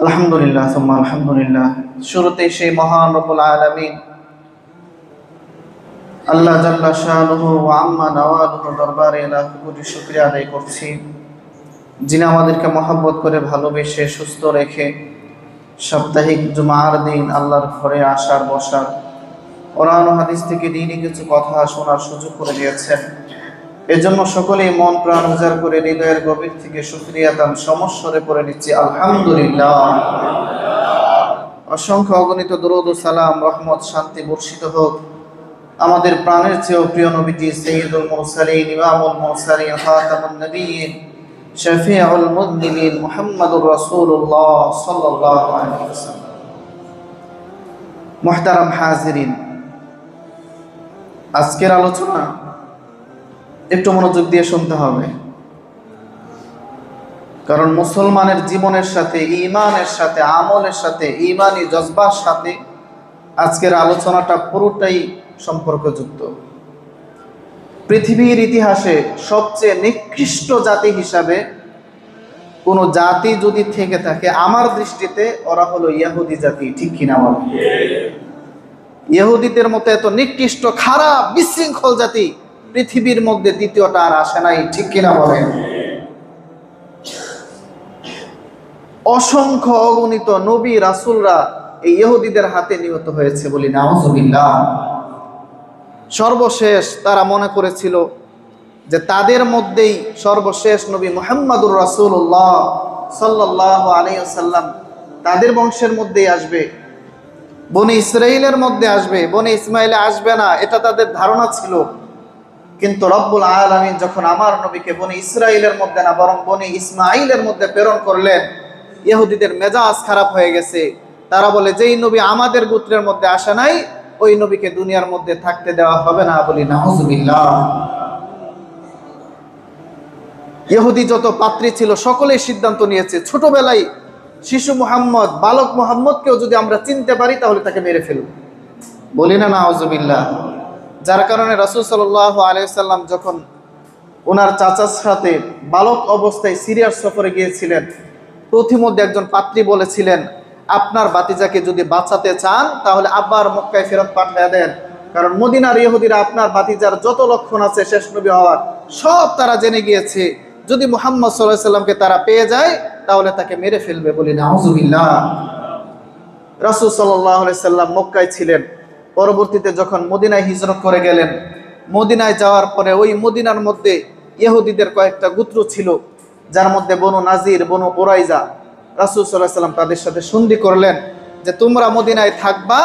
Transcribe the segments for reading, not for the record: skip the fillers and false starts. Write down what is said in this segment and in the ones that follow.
আলহামদুলিল্লাহ সুম্মা আলহামদুলিল্লাহ। শুরুতে সেই মহান রব্বুল আলামিন আল্লাহ জাল্লা শানুহু ওয়া আম্মা নাওয়ালুহু দরবারে লাখ কোটি শুকরিয়া আদায় করছি, যিনি আমাদেরকে মহব্বত করে ভালোবেসে সুস্থ রেখে সাপ্তাহিক জুমার দিন আল্লাহর ঘরে আসার বসার, কোরআন ও হাদিস থেকে দিনই কিছু কথা শোনার সুযোগ করে দিয়েছেন। এজন্য সকলেই মন প্রাণ উজাড় করে হৃদয়ের গভীর থেকে শুকরিয়া দান সমস্বরে পড়ে নিচ্ছি আলহামদুলিল্লাহ। অসংখ্য অগণিত দরুদ ও সালাম, রহমত, শান্তি বর্ষিত হোক আমাদের প্রাণের চেয়েও প্রিয় নবীজি সাইয়্যিদুল মুরসালিন, ইমামুল মুরসালিন, খাতামুন নবিয়্যিন, শফিউল মুযনিবিন মুহাম্মদুর রাসূলুল্লাহ সাল্লাল্লাহু আলাইহি ওয়াসাল্লাম। মুহতারাম হাজিরিন, আজকের আলোচনা একটু মনোযোগ দিয়ে শুনতে হবে, কারণ মুসলমানের জীবনের সাথে, ঈমানের সাথে, আমলের সাথে, ঈমানি জজবার সাথে আজকের আলোচনাটা পুরোটাই সম্পর্কযুক্ত। পৃথিবীর ইতিহাসে সবচেয়ে নিকৃষ্ট জাতি হিসাবে কোনো জাতি যদি থেকে থাকে, আমার দৃষ্টিতে ওরা হলো ইহুদি জাতি। ঠিক কিনা বল? ইহুদিদের মতো এত নিকৃষ্ট, খারাপ, বিশৃঙ্খল জাতি পৃথিবীর মধ্যে দ্বিতীয়টা আর আসে নাই। ঠিক কিনা বলেন? অসংখ্য অগণিত নবী রাসূলরা এই ইহুদিদের হাতে নিহত হয়েছে, বলি নাউযুবিল্লাহ। সর্বশেষ তারা মনে করেছিল যে তাদের মধ্যেই সর্বশেষ নবী মুহাম্মদুর রাসূলুল্লাহ সাল্লাল্লাহু আলাইহি ওয়াসাল্লাম তাদের বংশের মধ্যেই আসবে, বনি ইসরাইলের মধ্যে আসবে, বনি ইসমাইলে আসবে না, এটা তাদের ধারণা ছিল। কিন্তু রব্বুল আলামিন যখন আমার নবীকে বনি ইসরাইলের মধ্যে না বরং বনি ইসমাইলের মধ্যে প্রেরণ করলেন, ইহুদিদের মেজাজ খারাপ হয়ে গেছে। তারা বলে, যেই নবী আমাদের গোত্রের মধ্যে আসে নাই, ওই নবীকে দুনিয়ার মধ্যে থাকতে দেওয়া হবে না, বলি নাউযুবিল্লাহ। ইহুদি যত পাত্রী ছিল সকলেই সিদ্ধান্ত নিয়েছে, ছোটবেলায় শিশু মুহাম্মদ, বালক মুহাম্মদকেও যদি আমরা চিনতে পারি তাহলে তাকে মেরে ফেলব, বলি না নাউযুবিল্লাহ। যার কারণে রাসূল সাল্লাল্লাহু আলাইহি ওয়াসাল্লাম যখন ওনার চাচার সাথে বালক অবস্থায় সিরিয়ার সফরে গিয়েছিলেন, প্রতিমধ্যে একজন পাত্রী বলেছিলেন, আপনার ভাতিজাকে যদি বাঁচাতে চান তাহলে আবার মক্কায় ফেরত পাঠিয়ে দেন, কারণ মদিনার ইহুদিরা আপনার ভাতিজার যত লক্ষণ আছে শেষ নবী হওয়ার সব তারা জেনে গিয়েছে। যদি মুহাম্মদ সাল্লাল্লাহু আলাইহি ওয়াসাল্লামকে তারা পেয়ে যায় তাহলে তাকে মেরে ফেলবে, বলি নাউযুবিল্লাহ। রাসূল সাল্লাল্লাহু আলাইহি ওয়াসাল্লাম মক্কায় ছিলেন, পরবর্তীতে যখন মদিনায় হিজরত করে গেলেন, মদিনায় যাওয়ার পরে ওই মদিনার মধ্যে ইহুদিদের কয়েকটা গোত্র ছিল, যার মধ্যে বনু নাজির, বনু কুরাইজা। রাসূল সাল্লাল্লাহু আলাইহি ওয়াসাল্লাম তাদের সাথে সন্ধি করলেন যে তোমরা মদিনায় থাকবা,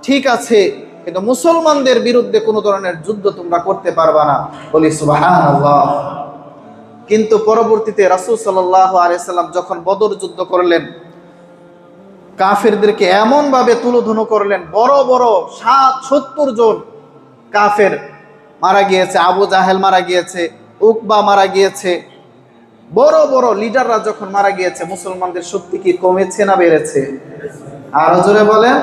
ঠিক আছে, কিন্তু মুসলমানদের বিরুদ্ধে কোনো ধরনের যুদ্ধ তোমরা করতে পারবা না, বলি সুবহানাল্লাহ। কিন্তু পরবর্তীতে রাসূল সাল্লাল্লাহু আলাইহি ওয়াসাল্লাম যখন বদর যুদ্ধ করলেন, কাফেরদেরকে এমন ভাবে তুলোধুনো করলেন, বড় বড় 70 জন কাফের মারা গিয়েছে, আবু জাহেল মারা গিয়েছে, উকবা মারা গিয়েছে, বড় বড় লিডাররা যখন মারা গিয়েছে, মুসলমানদের শক্তি কি কমেছে না বেড়েছে? আরো জোরে বলেন।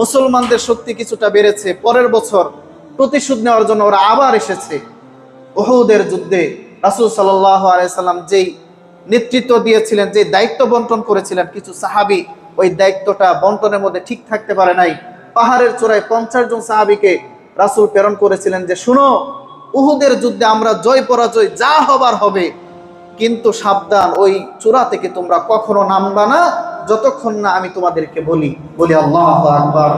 মুসলমানদের শক্তি কিছুটা বেড়েছে। পরের বছর প্রতিশোধ নেওয়ার জন্য ওরা আবার এসেছে। উহুদের যুদ্ধে রাসূল সাল্লাল্লাহু আলাইহি ওয়াসাল্লাম যেই নেতৃত্ব দিয়েছিলেন, যে দায়িত্ব বন্টন করেছিলেন, কিছু সাহাবী ওই দায়িত্বটা বন্টনের মধ্যে ঠিক থাকতে পারে নাই। পাহাড়ের চূড়ায় 50 জন সাহাবীকে রাসূল প্রেরণ করেছিলেন যে শুনো, উহুদের যুদ্ধে আমরা জয় পরাজয় যা হবার হবে, কিন্তু সাবধান, ওই চূড়া থেকে তোমরা কখনো নামবা না যতক্ষণ না আমি তোমাদেরকে বলি। আল্লাহু আকবার।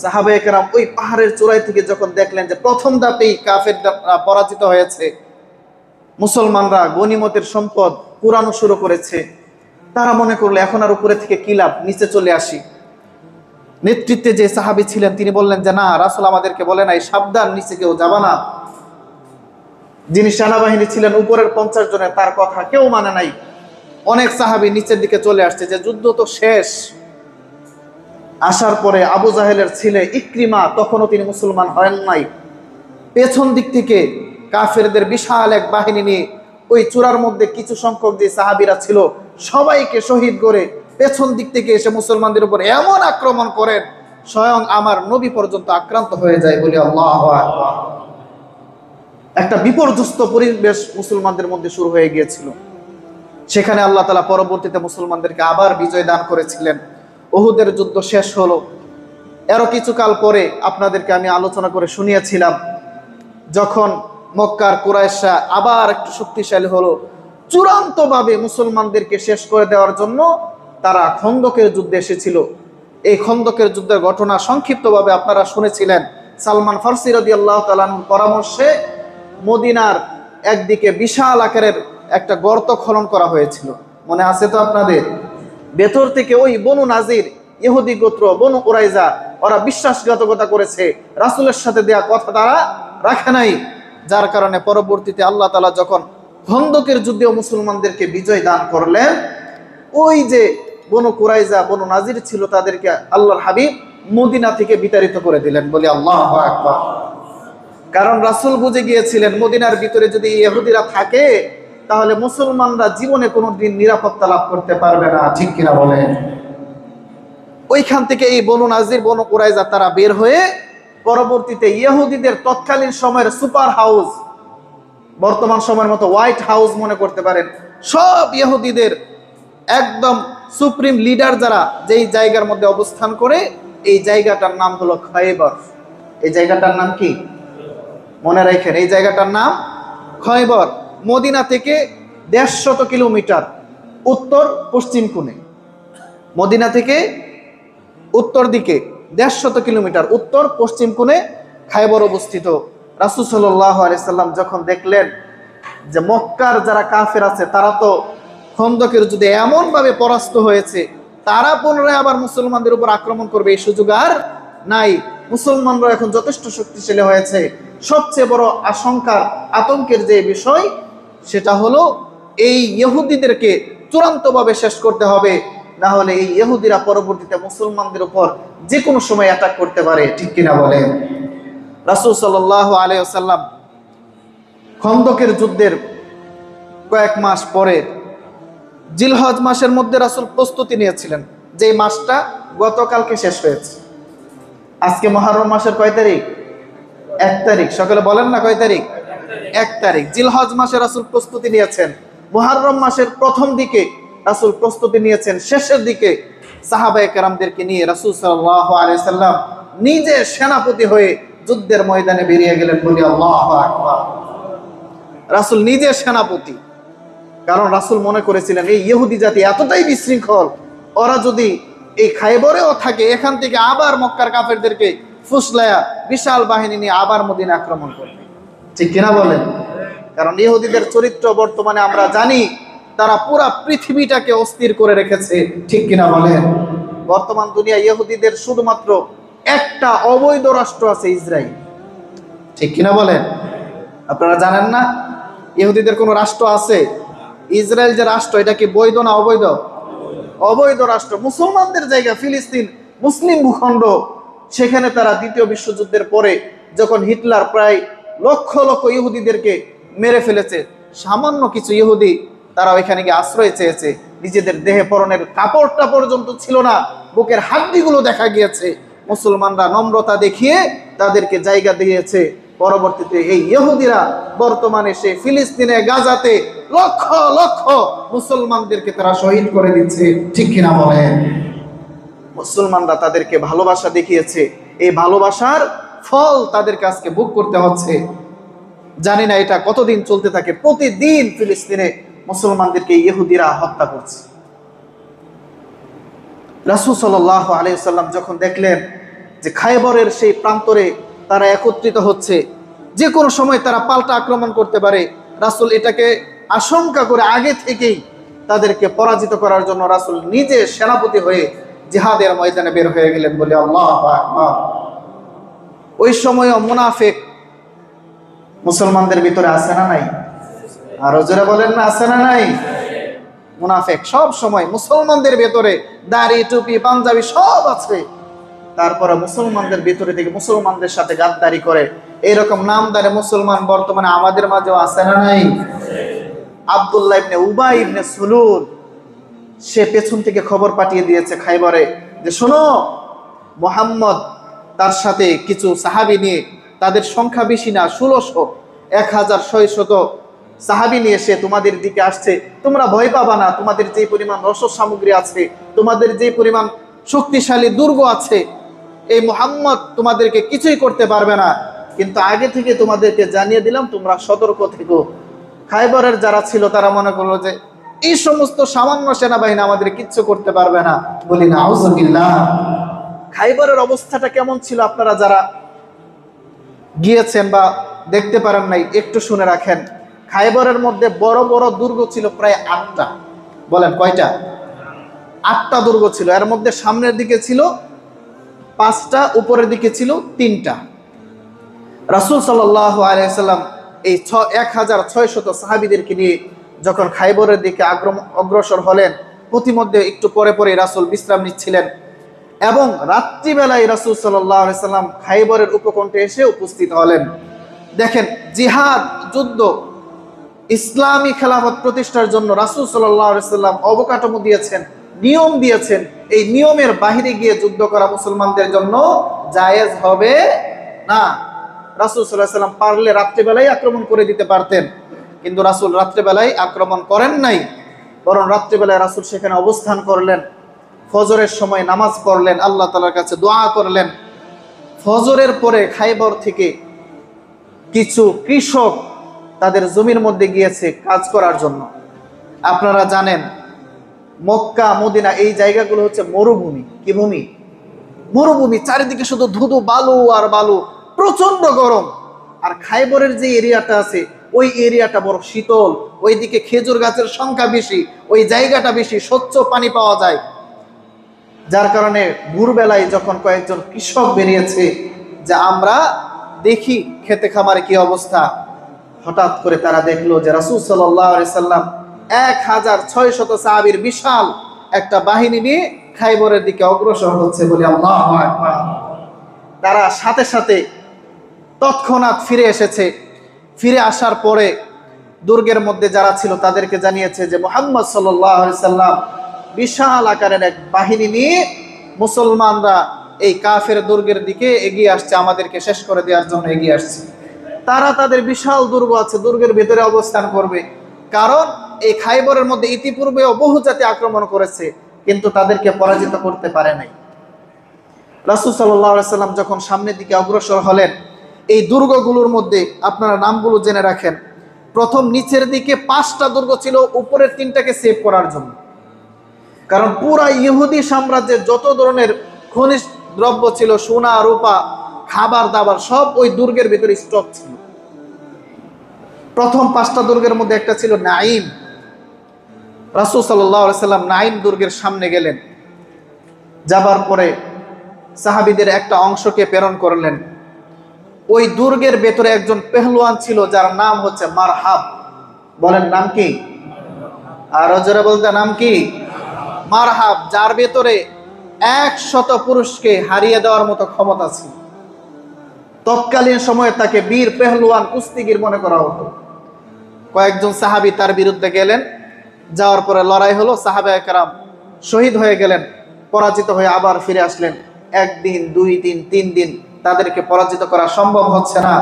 সাহাবায়ে কেরাম ওই পাহাড়ের চূড়ায় থেকে যখন দেখলেন যে প্রথম ধাপেই কাফেররা পরাজিত হয়েছে, মুসলমানরা গনিমতের সম্পদ কুড়ানো শুরু করেছে, তারা মনে করলো এখন আর উপরে থেকে কি লাভ, নিচে চলে আসি। নেতৃত্বে যে সাহাবী ছিলেন তিনি বললেন যে না, রাসূল আমাদেরকে বলে নাই, সাবধান, নিচে কেউ যাবা না। যিনি সেনাবাহিনী ছিলেন উপরের 50 জনের, তার কথা কেউ মানে নাই। অনেক সাহাবী নিচের দিকে চলে আসছে যে যুদ্ধ তো শেষ। আসার পরে আবু জাহেলের ছেলে ইকরিমা, তখনও তিনি মুসলমান হন নাই, পেছন দিক থেকে কাফেরদের বিশাল এক বাহিনী নিয়ে ওই চূড়ার মধ্যে কিছু সংখ্যক যে সাহাবীরা ছিল সবাইকে শহীদ করে পেছন দিক থেকে এসে মুসলমানদের উপর এমন আক্রমণ করেন, স্বয়ং আমার নবী পর্যন্ত আক্রান্ত হয়ে যায়, বলি আল্লাহু আকবার। একটা বিপর্যস্ত পরিবেশ মুসলমানদের মধ্যে শুরু হয়ে গিয়েছিল। সেখানে আল্লাহ তাআলা পরবর্তীতে মুসলমানদেরকে আবার বিজয় দান করেছিলেন। উহুদের যুদ্ধ শেষ হলো, এরও কিছুকাল পরে আপনাদেরকে আমি আলোচনা করে শুনিয়েছিলাম, যখন মক্কার কুরাইশরা আবার একটু শক্তিশালী হলো, চূড়ান্তভাবে মুসলমানদেরকে শেষ করে দেওয়ার জন্য তারা খন্দকের যুদ্ধে এসেছিল। এই খন্দকের যুদ্ধের ঘটনা সংক্ষিপ্তভাবে আপনারা শুনেছিলেন। সালমান ফারসি রাদিয়াল্লাহু তাআলা আনহুর পরামর্শে মদিনার একদিকে বিশাল আকারের একটা গর্ত খনন করা হয়েছিল, মনে আছে তো আপনাদের? ভেতর থেকে ওই বনু নাজির, ইহুদি গোত্র বনু কুরাইজা, ওরা বিশ্বাসঘাতকতা করেছে, রাসূলের সাথে দেয়া কথা তারা রাখে নাই। যার কারণে পরবর্তীতে আল্লাহ তাআলা যখন খন্দকের যুদ্ধেও মুসলমানদেরকে বিজয় দান করলেন, ওই যে বনু কুরাইজা বনু নাজির ছিল, তাদেরকে আল্লাহর হাবিব মদিনা থেকে বিতাড়িত করে দিলেন, বলি আল্লাহু আকবার। কারণ রাসূল বুঝে গিয়েছিলেন মদিনার ভিতরে যদি ইহুদিরা থাকে তাহলে মুসলমানরা জীবনে কোনোদিন নিরাপত্তা লাভ করতে পারবে না, ঠিক কিনা বলেন? ওইখান থেকে এই বনু নাজির বনু কুরাইজা তারা বের হয়ে পরবর্তীতে ইহুদিদের তৎকালীন সময়ের সুপার হাউস, বর্তমান সময়ের মতো হোয়াইট হাউস মনে করতে পারেন, সব ইহুদিদের একদম সুপ্রিম লিডার যারা যেই জায়গার মধ্যে অবস্থান করে, এই জায়গাটার নাম হলো খয়বর। এই জায়গাটার নাম কি মনে রাখেন? এই জায়গাটার নাম খয়বর। মদিনা থেকে 150 কিলোমিটার উত্তর পশ্চিম কোণে, মদিনা থেকে উত্তর দিকে 150 কিলোমিটার উত্তর পশ্চিম কোণে খয়বর অবস্থিত। রাসূল সাল্লাল্লাহু আলাইহি সাল্লাম যখন দেখলেন যে মক্কার যারা কাফের আছে তারা তো খন্দকের যুদ্ধে এমন ভাবে পরাস্ত হয়েছে, তারা পুনরায় আবার মুসলমানদের উপর আক্রমণ করবে এই সুযোগ আর নাই, মুসলমানরা এখন যথেষ্ট শক্তিশালী হয়েছে। সবচেয়ে বড় আশঙ্কার আতঙ্কের যে বিষয় সেটা হলো এই ইহুদিদেরকে চূড়ান্তভাবে শেষ করতে হবে, না হলে এই ইহুদিরা পরবর্তীতে মুসলমানদের উপর যে কোনো সময় অ্যাটাক করতে পারে, ঠিক কিনা বলেন? রাসূল সাল্লাল্লাহু আলাইহি ওয়াসাল্লাম খন্দকের যুদ্ধের কয়েক মাস পরে জিলহজ মাসের মধ্যে রাসূল প্রস্তুতি নিয়েছিলেন, যে মাসটা গতকালকে শেষ হয়েছে। আজকে মুহররম মাসের কয় তারিখ? 1 তারিখ। সকলে বলেন না কয় তারিখ? 1 তারিখ। জিলহজ মাসে রাসূল প্রস্তুতি নিয়েছেন, মুহররম মাসের প্রথম দিকে রাসূল প্রস্তুতি নিয়েছেন, শেষের দিকে সাহাবায়ে কেরামদেরকে নিয়ে রাসূল সাল্লাল্লাহু আলাইহি সাল্লাম নিজে সেনাপতি হয়ে যুদ্ধের ময়দানে বেরিয়ে গেলেন, বলি আল্লাহু আকবার। রাসূল নিজে সেনাপতি, কারণ রাসূল মনে করেছিলেন এই ইহুদি জাতি এতটাই বিশৃঙ্খল, ওরা যদি এই খায়বরেও থাকে, এখান থেকে আবার মক্কার কাফেরদেরকে ফুসলায়া বিশাল বাহিনী নিয়ে আবার মদিনা আক্রমণ করবে, ঠিক কিনা বলেন? কারণ ইহুদিদের চরিত্র বর্তমানে আমরা জানি, তারা পুরা পৃথিবীটাকে অস্থির করে রেখেছে, ঠিক কিনা বলেন? বর্তমান দুনিয়া ইহুদিদের শুধুমাত্র একটা অবৈধ রাষ্ট্র আছে, ইসরায়েল, ঠিক কিনা বলেন? আপনারা জানেন না ইহুদিদের কোনো রাষ্ট্র আছে? ইসরায়েল যে রাষ্ট্র, এটা কি বৈধ না অবৈধ? অবৈধ রাষ্ট্র। মুসলমানদের জায়গা ফিলিস্তিন, মুসলিম ভূখণ্ড, সেখানে তারা দ্বিতীয় বিশ্বযুদ্ধের পরে যখন হিটলার প্রায় লক্ষ লক্ষ ইহুদিদেরকে মেরে ফেলেছে, সামান্য কিছু ইহুদি তারা ওইখানে গিয়ে আশ্রয় চেয়েছে, নিজেদের দেহে পরনের কাপড়টা পর্যন্ত ছিল না, বুকের হাড্ডিগুলো দেখা গিয়েছে। মুসলমানরা নম্রতা দেখিয়ে তাদেরকে জায়গা দিয়েছে। পরবর্তীতে এই ইহুদিরা বর্তমানে সে ফিলিস্তিনে, গাজাতে লক্ষ লক্ষ মুসলমানদেরকে তারা শহীদ করে দিচ্ছে, ঠিক কিনা বলেন? মুসলমানরা তাদেরকে ভালোবাসা দেখিয়েছে, এই ভালোবাসার ফল তাদের কাছে ভোগ করতে হচ্ছে। জানি না এটা কতদিন চলতে থাকে। প্রতিদিন ফিলিস্তিনে মুসলমানদেরকে ইহুদিরা হত্যা করছে। রাসূল সাল্লাল্লাহু আলাইহি ওয়াসাল্লাম যখন দেখলেন যে খায়বরের সেই প্রান্তরে তারা একত্রিত হচ্ছে, যে কোনো সময় তারা পাল্টা আক্রমণ করতে পারে, রাসূল এটাকে আশঙ্কা করে আগে থেকেই তাদেরকে পরাজিত করার জন্য রাসূল নিজে সেনাপতি হয়ে জিহাদের ময়দানে বের হয়ে গেলেন, বলে আল্লাহু আকবার। ওই সময়ও মুনাফিক মুসলমানদের ভিতরে আছে না নাই? আরো জোরে বলেন না, আছে না নাই? মুনাফিক সব সময় মুসলমানদের ভিতরে, দাড়ি টুপি পাঞ্জাবি সব আছে, তারপরে মুসলমানদের ভিতরে থেকে মুসলমানদের সাথে গাদ্দারি করে। এরকম নামদারে মুসলমান বর্তমানে আমাদের মাঝেও আছে না নাই? আব্দুল্লাহ ইবনে উবাই ইবনে সুলুল, সে পেছন থেকে খবর পাঠিয়ে দিয়েছে খায়বরে যে শোনো, মুহাম্মদ তার সাথে কিছু সাহাবী নিয়ে, তাদের সংখ্যা বেশি না, 1600, 1600 সাহাবী নিয়ে এসে তোমাদের দিকে আসছে, তোমরা ভয় পাবা না, তোমাদের যে পরিমাণ রসদ সামগ্রী আছে, তোমাদের যে পরিমাণ শক্তিশালী দুর্গ আছে, এই মুহাম্মদ তোমাদেরকে কিছুই করতে পারবে না, কিন্তু আগে থেকে তোমাদেরকে জানিয়ে দিলাম, তোমরা সতর্ক থেকো। খায়বরের যারা ছিল তারা মনে করলো যে এই সমস্ত সামান্য সেনাবাহিনী আমাদের কিচ্ছু করতে পারবে না। বলি না আউযুবিল্লাহ। খায়বরের অবস্থাটা কেমন ছিল আপনারা যারা গিয়েছেন বা দেখতে পারেন নাই একটু শুনে রাখেন। খায়বরের মধ্যে বড় বড় দুর্গ ছিল প্রায় 8টা। বলেন কয়টা? 8টা দুর্গ ছিল। এর মধ্যে সামনের দিকে ছিল 5টা, উপরের দিকে ছিল 3টা। রাসূল সাল্লাল্লাহু আলাইহি সাল্লাম এই 1600 সাহাবীদেরকে নিয়ে যখন খায়বরের দিকে অগ্রসর হলেন, প্রতিমধ্যে একটু পরে পরে রাসূল বিশ্রাম নিচ্ছিলেন এবং রাত্রিবেলায় রাসূল সাল্লাল্লাহু আলাইহি সাল্লাম খায়বরের উপকণ্ঠে এসে উপস্থিত হলেন। দেখেন, জিহাদ, যুদ্ধ, ইসলামী খেলাফত প্রতিষ্ঠার জন্য রাসূল সাল্লাল্লাহু আলাইহি সাল্লাম অবকাঠামো দিয়েছেন, নিয়ম দিয়েছেন। এই নিয়মের বাহিরে গিয়ে যুদ্ধ করা মুসলমানদের জন্য জায়েজ হবে না। রাসূল সাল্লাল্লাহু আলাইহি সাল্লাম পারলে রাত্রিবেলায় আক্রমণ করে দিতে পারতেন, কিন্তু রাসূল রাত্রিবেলায় আক্রমণ করেন নাই, বরং রাত্রিবেলায় রাসূল সেখানে অবস্থান করলেন, ফজরের সময় নামাজ পড়লেন, আল্লাহ তাআলার কাছে দোয়া করলেন। ফজরের পরে খায়বর থেকে কিছু কৃষক তাদের জমির মধ্যে গিয়েছে কাজ করার জন্য। আপনারা জানেন মক্কা মদিনা এই জায়গাগুলো হচ্ছে মরুভূমি। কি ভূমি? মরুভূমি। চারিদিকে শুধু ধুধু বালু আর বালু, প্রচন্ড গরম। আর খায়বরের যে এরিয়াটা আছে ওই এরিয়াটা বড় শীতল, ওইদিকে খেজুর গাছের সংখ্যা বেশি, ওই জায়গাটা বেশি, স্বচ্ছ পানি পাওয়া যায়। যার কারণে ভোরবেলায় যখন কয়েকজন কৃষক বেরিয়েছে যে আমরা দেখি খেতে খামারে কি অবস্থা, হঠাৎ করে তারা দেখলো যে রাসূল সাল্লাল্লাহু আলাইহি সাল্লাম 1600 সাহাবীর বিশাল একটা বাহিনী নিয়ে খায়বরের দিকে অগ্রসর হচ্ছে। বলে আল্লাহু আকবার। তারা সাথে সাথে তৎক্ষণাৎ ফিরে এসেছে। ফিরে আসার পরে দুর্গের মধ্যে যারা ছিল তাদেরকে জানিয়েছে যে মুহাম্মদ সাল্লাল্লাহু আলাইহি সাল্লাম বিশাল আকারের এক বাহিনী নিয়ে মুসলমানরা এই কাফের দুর্গের দিকে এগিয়ে আসছে, আমাদেরকে শেষ করে দেওয়ার জন্য এগিয়ে আসছে। তারা তাদের বিশাল দুর্গ আছে, দুর্গের ভেতরে অবস্থান করবে, কারণ এই খায়বরের মধ্যে ইতিপূর্বেও বহু জাতি আক্রমণ করেছে, কিন্তু তাদেরকে পরাজিত করতে পারে নাই। রাসূল সাল্লাল্লাহু আলাইহি সাল্লাম যখন সামনের দিকে অগ্রসর হলেন, এই দুর্গগুলোর মধ্যে আপনারা নামগুলো জেনে রাখেন। প্রথম নিচের দিকে 5টা দুর্গ ছিল, উপরের 3টাকে সেভ করার জন্য, কারণ পুরা ইহুদি সাম্রাজ্যের যত ধরনের খনিজ দ্রব্য ছিল, সোনা রূপা খাবার দাবার সব ওই দুর্গের ভিতরে স্টক ছিল। প্রথম 5টা দুর্গের মধ্যে একটা ছিল নাঈম। রাসূল সাল্লাল্লাহু আলাইহি সাল্লাম নাঈম দুর্গের সামনে গেলেন, যাবার পরে সাহাবীদের একটা অংশকে প্রেরণ করলেন। ওই দুর্গের ভেতরে একজন পেহলওয়ান ছিল যার নাম হচ্ছে মারহাব। বলেন নাম কি? আর জোরে বলতে নাম কি? মারহাব, যার ভেতরে 100 পুরুষকে হারিয়ে দেওয়ার মতো ক্ষমতা ছিল। তৎকালীন সময়ে তাকে বীর পেহলওয়ান কুস্তিগির মনে করা হতো। কয়েকজন সাহাবী তার বিরুদ্ধে গেলেন, যাওয়ার পরে লড়াই হলো, সাহাবায়ে কেরাম শহীদ হয়ে গেলেন, পরাজিত হয়ে আবার ফিরে আসলেন। 1 দিন 2 দিন 3 দিন তাদেরকে পরাজিত করা সম্ভব হচ্ছে না।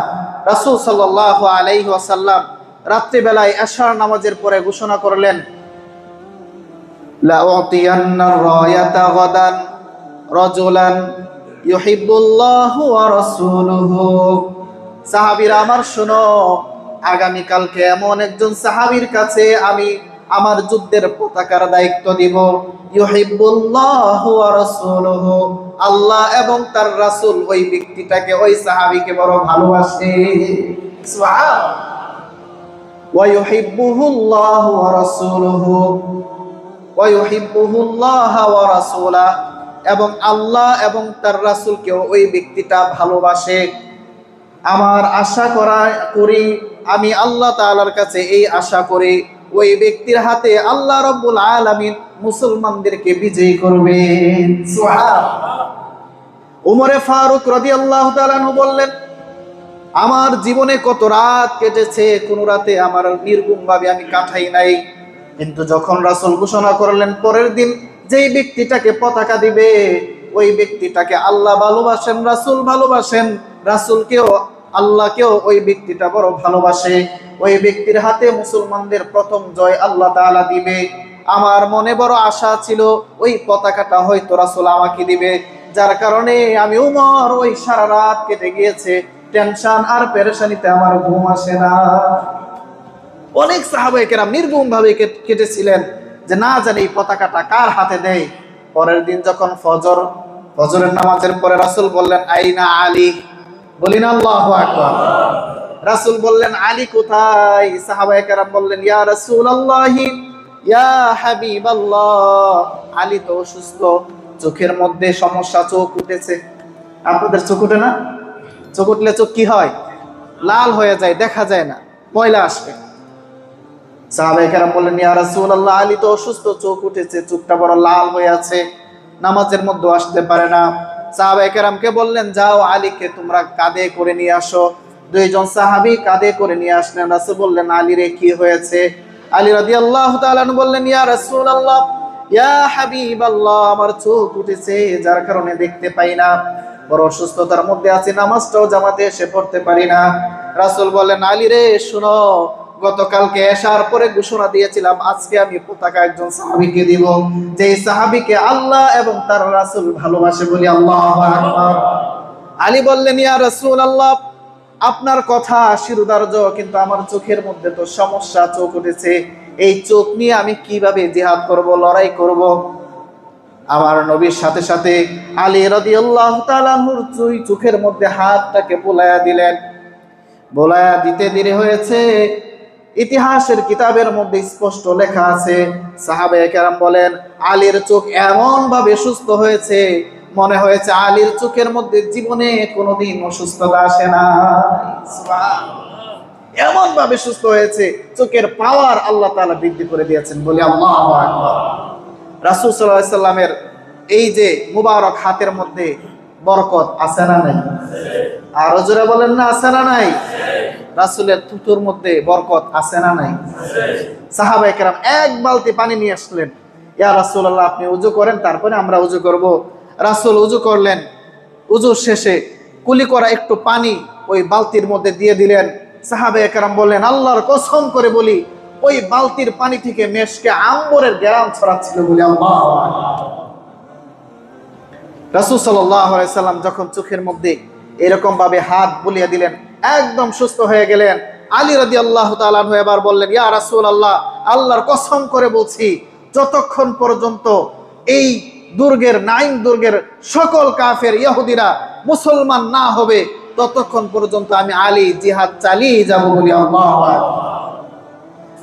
রাসূল সাল্লাল্লাহু আলাইহি ওয়াসাল্লাম রাত্রিবেলায় এশার নামাজের পরে ঘোষণা করলেন, লা উতিয়ান্না রায়াতা গাদান রাজুলান ইউহিব্বুল্লাহু ওয়া রাসূলুহু। সাহাবীরা আমার শোনো, আগামী কালকে এমন একজন সাহাবীর কাছে আমি আমার যুদ্ধের পতাকার দায়িত্ব দিব। ইউহিব্বুল্লাহু ওয়া রাসূলুহু, আল্লাহ এবং তার রাসূল ওই ব্যক্তিটাকে, ওই সাহাবীকে বড় ভালোবাসে। সুবহানাল্লাহ। ওয়া ইউহিব্বুহুল্লাহু ওয়া রাসূলুহু ওয়া ইউহিব্বুহুল্লাহ ওয়া রাসূলা, এবং আল্লাহ এবং তার রাসূলকেও ওই ব্যক্তিটা ভালোবাসে। আমার আশা করি, আমি আল্লাহ তাআলার কাছে এই আশা করি, ওই ব্যক্তির হাতে আল্লাহ রাব্বুল আলামিন মুসলমানদেরকে বিজয়ী করবেন। সুবহানাল্লাহ। উমরে ফারুক রাদিয়াল্লাহু তাআলা আনহু বললেন, আমার জীবনে কত রাত কেটেছে, কোন রাতে আমার নির্ঘুমভাবে আমি কাটাই নাই, কিন্তু যখন রাসূল ঘোষণা করলেন পরের দিন যেই ব্যক্তিটাকে পতাকা দিবে, ওই ব্যক্তিটাকে আল্লাহ ভালোবাসেন, রাসূল ভালোবাসেন, রাসূলকেও আল্লাহকেও ওই ব্যক্তিটা বড় ভালোবাসে, ওই ব্যক্তির হাতে মুসলমানদের প্রথম জয় আল্লাহ তাআলা দিবে। আমার মনে বড় আশা ছিল ওই পতাকাটা হয়তো রাসূল আমাকে দিবে, যার কারণে আমি উমর ওই সারা রাত কেটে গিয়েছে টেনশন আর পেরেশানিতে, আমার ঘুম আসে না। অনেক সাহাবায়ে কেরাম নির্ঘুম ভাবে কেটেছিলেন যে না জানি এই পতাকাটা কার হাতে দেয়। পরের দিন যখন ফজরের নামাজের পরে রাসূল বললেন আইনা আলী, বলিন আল্লাহু আকবার। রাসূল বললেন আলী কোথায়? সাহাবায়ে কেরাম বললেন ইয়া রাসূলুল্লাহি ইয়া হাবিবাল্লাহ, আলী তো অসুস্থ, চোখের মধ্যে সমস্যা, চোখ উঠেছে। আপনাদের চোখ উঠে না? চোখ উঠলে চোখ কি হয়? লাল হয়ে যায়, দেখা যায় না, ময়লা আসবে। সাহাবায়ে কেরাম বললেন ইয়া রাসূলুল্লাহ, আলী তো অসুস্থ, চোখ উঠেছে, চোখটা বড় লাল হয়ে আছে, নামাজের মধ্যে আসতে পারে না। সাহাবায়ে কেরামকে বললেন যাও আলীকে তোমরা কাঁধে করে নিয়ে আসো। দুইজন সাহাবী কাঁধে করে নিয়ে আসলেন। রাসূল বললেন আলী রে কি হয়েছে? আলী রাদিয়াল্লাহু তাআলা বললেন ইয়া রাসূলুল্লাহ ইয়া হাবিবাল্লাহ, আমার চোখ উঠেছে যার কারণে দেখতে পাই না, বড় অসুস্থতার মধ্যে আছি, নামাজটাও জামাতে এসে পড়তে পারি না। রাসূল বললেন আলী রে শুনো, গতকালকে এশার পরে ঘোষণা দিয়েছিলাম আজকে আমি পতাকা একজন সাহাবীকে দিব, যেই সাহাবীকে আল্লাহ এবং তার রাসূল ভালোবাসে, বলি আল্লাহু আকবার। আলী বললেন ইয়া রাসূলুল্লাহ, আপনার কথা শিরোধার্য, কিন্তু আমার চোখের মধ্যে তো সমস্যা, চোখ উঠেছে, এই চোখ নিয়ে আমি কিভাবে জিহাদ করব, লড়াই করব? আমার নবীর সাথে সাথে আলী রাদিয়াল্লাহু তাআলা আনহুর চোখের মধ্যে হাতটাকে বোলায়া দিলেন। বোলায়া দিতে দেরি হয়েছে। ইতিহাসের কিতাবের মধ্যে স্পষ্ট লেখা আছে, সাহাবায়ে কেরাম বলেন আলীর চোখ এমন ভাবে সুস্থ হয়েছে, মনে হয়েছে আলীর চোখের মধ্যে জীবনে কোনোদিন অসুস্থতা আসে না। এমন ভাবে সুস্থ হয়েছে, চোখের পাওয়ার আল্লাহ তাআলা বৃদ্ধি করে দিয়েছেন, বলি আল্লাহু আকবার। রাসূল সাল্লাল্লাহু আলাইহি সাল্লামের এই যে মুবারক হাতের মধ্যে বরকত আছে না নাই? আর জোরে বলেন না আছে না নাই? রাসূলের থুতুর মধ্যে বরকত আছে না নাই? সাহাবায়ে কেরাম এক বালতি পানি নিয়ে আসলেন, ইয়া রাসূলুল্লাহ আপনি ওযু করেন, তারপরে আমরা ওযু করব। রাসূল ওযু করলেন, ওযু শেষে কুলি করা একটু পানি ওই বালতির মধ্যে দিয়ে দিলেন। সাহাবায়ে কেরাম বললেন আল্লাহর কসম করে বলি ওই বালতির পানি থেকে মেশকে আম্বরের ঘ্রাণ ছড়াচ্ছিল, বলি আল্লাহু আকবার। রাসূল সাল্লাল্লাহু আলাইহি সাল্লাম যখন চোখের মধ্যে এরকম ভাবে হাত বুলিয়ে দিলেন, একদম সুস্থ হয়ে গেলেন। আলী রাদিয়াল্লাহু তাআলা আনহু এবার বললেন ইয়া রাসূলুল্লাহ, আল্লাহর কসম করে বলছি যতক্ষণ পর্যন্ত এই দুর্গের নাইম দুর্গের সকল কাফের ইহুদিরা মুসলমান না হবে ততক্ষণ পর্যন্ত আমি আলী জিহাদ চালিয়ে যাব, বলি আল্লাহু আকবার।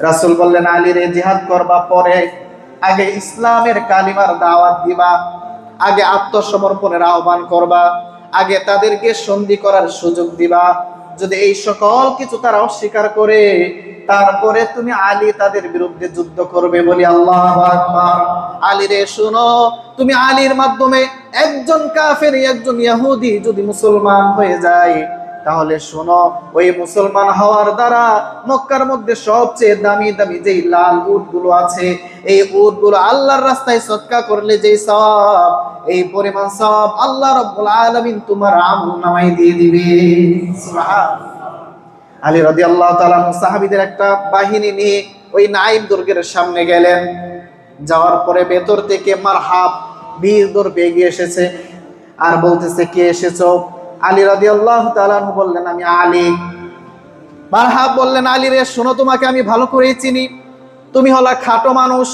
রাসূল বললেন আলী রে জিহাদ করবা পরে, আগে ইসলামের কালিমার দাওয়াত দিবা, আগে আত্মসমর্পণের আহ্বান করবা, আগে তাদেরকে সন্ধি করার সুযোগ দিবা। যদি এই সকল কিছু তারা অস্বীকার করে তারপরে তুমি আলী তাদের বিরুদ্ধে যুদ্ধ করবে, বলি আল্লাহু আকবার। আলী রে শুনো, তুমি আলীর মাধ্যমে একজন কাফের একজন ইহুদি যদি মুসলমান হয়ে যায় তাহলে শোনো ওই মুসলমান হওয়ার দ্বারা মক্কার মধ্যে সবচেয়ে দামি দামি যেই লাল উটগুলো আছে এই উটগুলো আল্লাহর রাস্তায় সদকা করলে যেই সওয়াব, এই পরিমাণ সওয়াব আল্লাহ রাব্বুল আলামিন তোমার আমলনামায় দিয়ে দিবে। সুবহানাল্লাহ। আলী রাদিয়াল্লাহু তাআলা সাহাবীদের একটা বাহিনী নিয়ে ওই নাইম দুর্গের সামনে গেলেন। যাওয়ার পরে ভেতর থেকে মারহাব বীর দৌড় এগিয়ে এসেছে আর বলতেছে কে এসেছো? আলী রাদিয়াল্লাহু তাআলা বললেন আমি আলী। মারহাব বললেন আলী রে শোনো, তোমাকে আমি ভালো করেই চিনি, তুমি হলা খাটো মানুষ,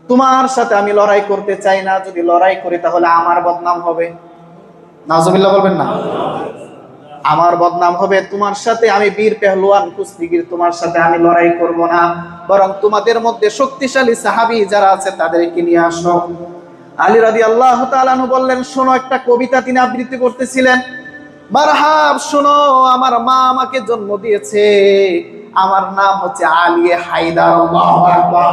তোমার সাথে আমি লড়াই করতে চাই না, যদি লড়াই করি তাহলে আমার বদনাম হবে। নাউজুবিল্লাহ বলবেন না? আমার বদনাম হবে, তোমার সাথে আমি বীর পেহলওয়ান কুস্তিগীর, তোমার সাথে আমি লড়াই করব না, বরং তোমাদের মধ্যে শক্তিশালী সাহাবী যারা আছে তাদেরকে নিয়ে আসো। আলী রাদিয়াল্লাহু তাআলা বললেন শোনো, একটা কবিতা তিনি আবৃত্তি করতেছিলেন। মারহাব শোনো, আমার মা আমাকে জন্ম দিয়েছে, আমার নাম হচ্ছে আলিয়ে হায়দার। আল্লাহু আকবার।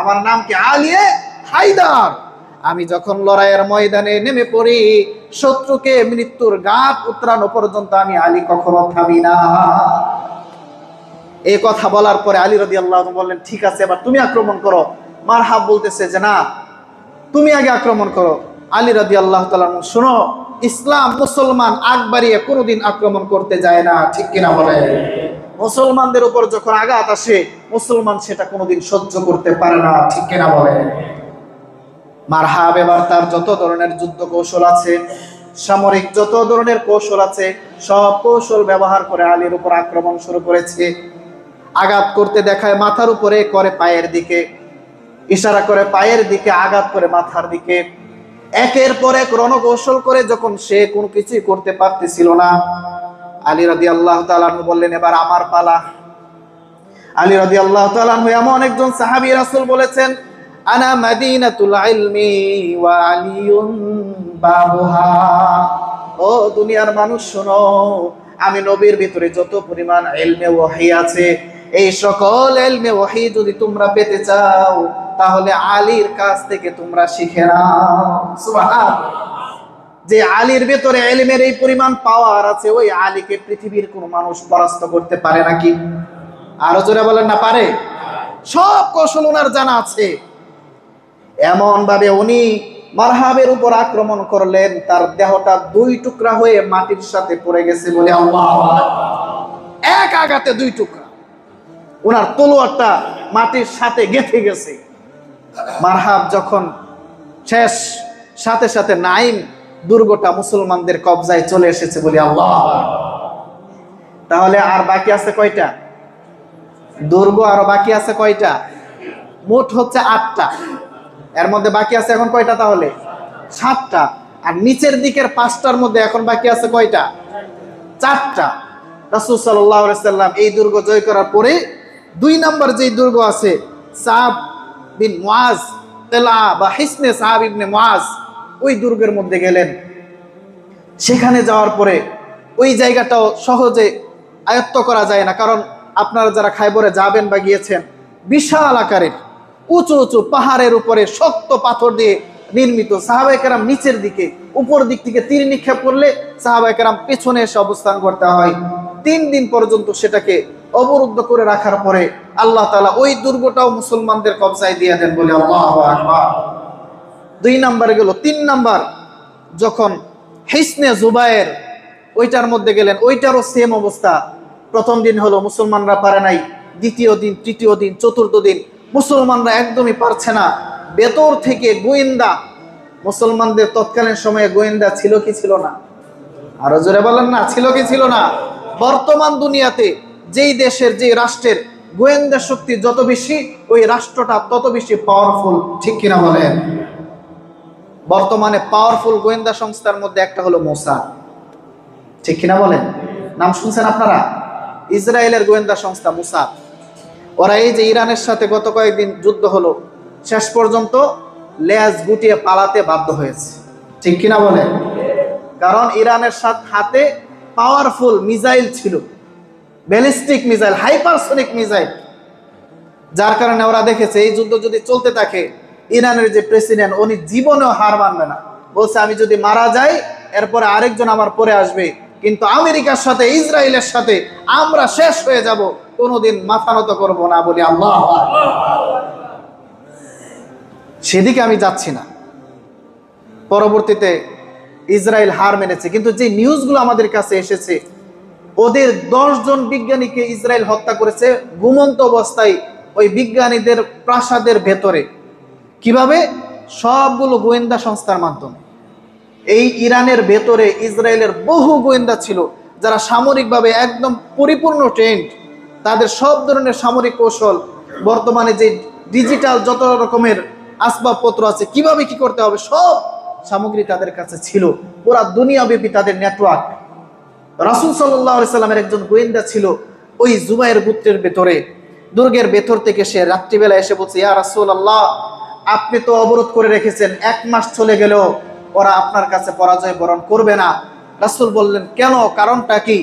আমার নাম কি? আলিয়ে হায়দার। আমি যখন লড়াইয়ের ময়দানে নেমে পড়ি শত্রুকে মৃত্যুর ঘাট উতরানো পর্যন্ত আমি আলী কখনো থামি না। এই কথা বলার পরে আলী রাদিয়াল্লাহু আনহু বললেন ঠিক আছে এবার তুমি আক্রমণ করো। মারহাব বলতেছে যে না তুমি আগে আক্রমণ করো। আলী রাদিয়াল্লাহু তাআলা শোনো, ইসলাম মুসলমান আগ বাড়িয়ে কোনোদিন আক্রমণ করতে যায় না, ঠিক কিনা বলে? মুসলমানদের উপর যখন আঘাত আসে মুসলমান সেটা কোনোদিন সহ্য করতে পারে না, ঠিক কিনা বলে? মারহাব এবার তার যত ধরনের যুদ্ধ কৌশল আছে, সামরিক যত ধরনের কৌশল আছে, সব কৌশল ব্যবহার করে আলীর উপর আক্রমণ শুরু করেছে। আঘাত করতে দেখায় মাথার উপরে, করে পায়ের দিকে, ইশারা করে পায়ের দিকে, আঘাত করে মাথার দিকে। একের পর এক রণকৌশল করে যখন সে কোনো কিছুই করতে পারতেছিল না, আলী রাদিয়াল্লাহু তাআলা আনহু বললেন, এবার আমার পালা। আলী রাদিয়াল্লাহু তাআলা আনহু এমন একজন সাহাবী, রাসূল বলেছেন, আনা মাদিনাতুল ইলমি ওয়া আলিয়ুন বাবুহা। ও দুনিয়ার মানুষ শোনো, আমি নবীর ভিতরে যত পরিমাণ ইলমে ওহী আছে, এই সকল ইলমে ওহী যদি তোমরা পেতে চাও তাহলে আলীর কাছ থেকে তোমরা শিখে নাও। সুবহানাল্লাহ। যে আলীর ভিতরে ইলমের এই পরিমাণ পাওয়ার আছে, ওই আলীকে পৃথিবীর কোন মানুষ পরাস্ত করতে পারে নাকি? আরো জোরে বলেন না পারে? সব কৌশল ওনার জানা আছে। এমন ভাবে উনি মারহাবের উপর আক্রমণ করলেন, তার দেহটা দুই টুকরা হয়ে মাটির সাথে পড়ে গেছে, বলে আল্লাহু আকবার। এক আঘাতে দুই টুকরা, ওনার তলোয়ারটা মাটির সাথে গেঁথে গেছে। মারহাব যখন শেষ, সাথে সাথে নাইম দুর্গটা মুসলমানদের কবজায় চলে এসেছে, বলি আল্লাহ। তাহলে আর বাকি আছে কয়টা দুর্গ? আরো বাকি আছে কয়টা? মোট হচ্ছে 8টা। এর মধ্যে বাকি আছে এখন কয়টা? তাহলে 7টা। আর নিচের দিকের 5টার মধ্যে এখন বাকি আছে কয়টা? 4টা। রাসূল সাল্লাল্লাহু আলাইহি সাল্লাম এই দুর্গ জয় করার পরে 2 নম্বর যে দুর্গ আছে, সাব বিন মুআজ তেলা বা হিসনে সাহাব ইবনে মুআজ, ওই দুর্গের মধ্যে গেলেন। সেখানে যাওয়ার পরে ওই জায়গাটাও সহজে আয়ত্ত করা যায় না, কারণ আপনারা যারা খায়বরে যাবেন বা গিয়েছেন, বিশাল আকারের উঁচু উঁচু পাহাড়ের উপরে শক্ত পাথর দিয়ে নির্মিত। সাহাবায়ে কেরাম নিচের দিকে, উপর দিক থেকে তীর নিক্ষেপ করলে সাহাবায়ে কেরাম পেছনে এসে অবস্থান করতে হয়। 3 দিন পর্যন্ত সেটাকে অবরুদ্ধ করে রাখার পরে আল্লাহ তাআলা ওই দুর্গটাও মুসলমানদের কবজায় দিয়ে দেন, বলে আল্লাহু আকবার। 2 নম্বরে গেল। 3 নম্বর যখন হিসনে জুবায়ের, ওইটার মধ্যে গেলেন, ওইটারও সেম অবস্থা। প্রথম দিন হলো মুসলমানরা পারে নাই, দ্বিতীয় দিন, তৃতীয় দিন, চতুর্থ দিন মুসলমানরা একদমই পারছে না। ভেতর থেকে গোয়েন্দা, মুসলমানদের তৎকালীন সময়ে গোয়েন্দা ছিল কি ছিল না? আরো জোরে বলেন না, ছিল কি ছিল না? বর্তমান দুনিয়াতে যেই দেশের, যে রাষ্ট্রের গোয়েন্দা শক্তি যত বেশি, ওই রাষ্ট্রটা তত বেশি পাওয়ারফুল, ঠিক কিনা বলেন? বর্তমানে পাওয়ারফুল গোয়েন্দা সংস্থার মধ্যে একটা হলো মোসাদ, ঠিক কিনা বলেন? নাম শুনছেন আপনারা? ইসরায়েলের গোয়েন্দা সংস্থা মোসাদ। ওরা এই যে ইরানের সাথে গত কয়েকদিন যুদ্ধ হলো, শেষ পর্যন্ত লেজ গুটিয়ে পালাতে বাধ্য হয়েছে, ঠিক কিনা বলেন? কারণ ইরানের হাতে পাওয়ারফুল মিসাইল ছিল, ব্যালিস্টিক মিসাইল, হাইপারসোনিক মিসাইল, যার কারণে ওরা দেখেছে এই যুদ্ধ যদি চলতে থাকে, ইরানের যে প্রেসিডেন্ট, উনি জীবনেও হার মানবে না। বলছে, আমি যদি মারা যাই এরপরে আরেকজন আমার পরে আসবে, কিন্তু আমেরিকার সাথে, ইসরায়েলের সাথে আমরা শেষ হয়ে যাব, কোনোদিন মাথা নত করবো না, বলি আল্লাহ। সেদিকে আমি যাচ্ছি না। পরবর্তীতে ইসরায়েল হার মেনেছে, কিন্তু যে নিউজগুলো আমাদের কাছে এসেছে, ওদের 10 জন বিজ্ঞানীকে ইসরায়েল হত্যা করেছে ঘুমন্ত অবস্থায়, ওই বিজ্ঞানীদের প্রাসাদের ভেতরে। কিভাবে? সবগুলো গোয়েন্দা সংস্থার মাধ্যমে। এই ইরানের ভেতরে ইসরায়েলের বহু গোয়েন্দা ছিল, যারা সামরিকভাবে একদম পরিপূর্ণ ট্রেন্ড। তাদের সব ধরনের সামরিক কৌশল, বর্তমানে যে ডিজিটাল যত রকমের আসবাবপত্র আছে, কিভাবে কি করতে হবে, সব সামগ্রী তাদের কাছে ছিল। পুরা দুনিয়াব্যাপী তাদের নেটওয়ার্ক। রাসূল সাল্লাল্লাহু আলাইহি সাল্লামের একজন গোয়েন্দা ছিল ওই জুবায়ের গোত্রের ভেতরে। দুর্গের ভেতর থেকে সে রাত্রিবেলা এসে বলছে, ইয়া রাসূলুল্লাহ, আপনি তো অবরোধ করে রেখেছেন, 1 মাস চলে গেল, ওরা আপনার কাছে পরাজয় বরণ করবে না। রাসূল বললেন, কেন, কারণটা কি?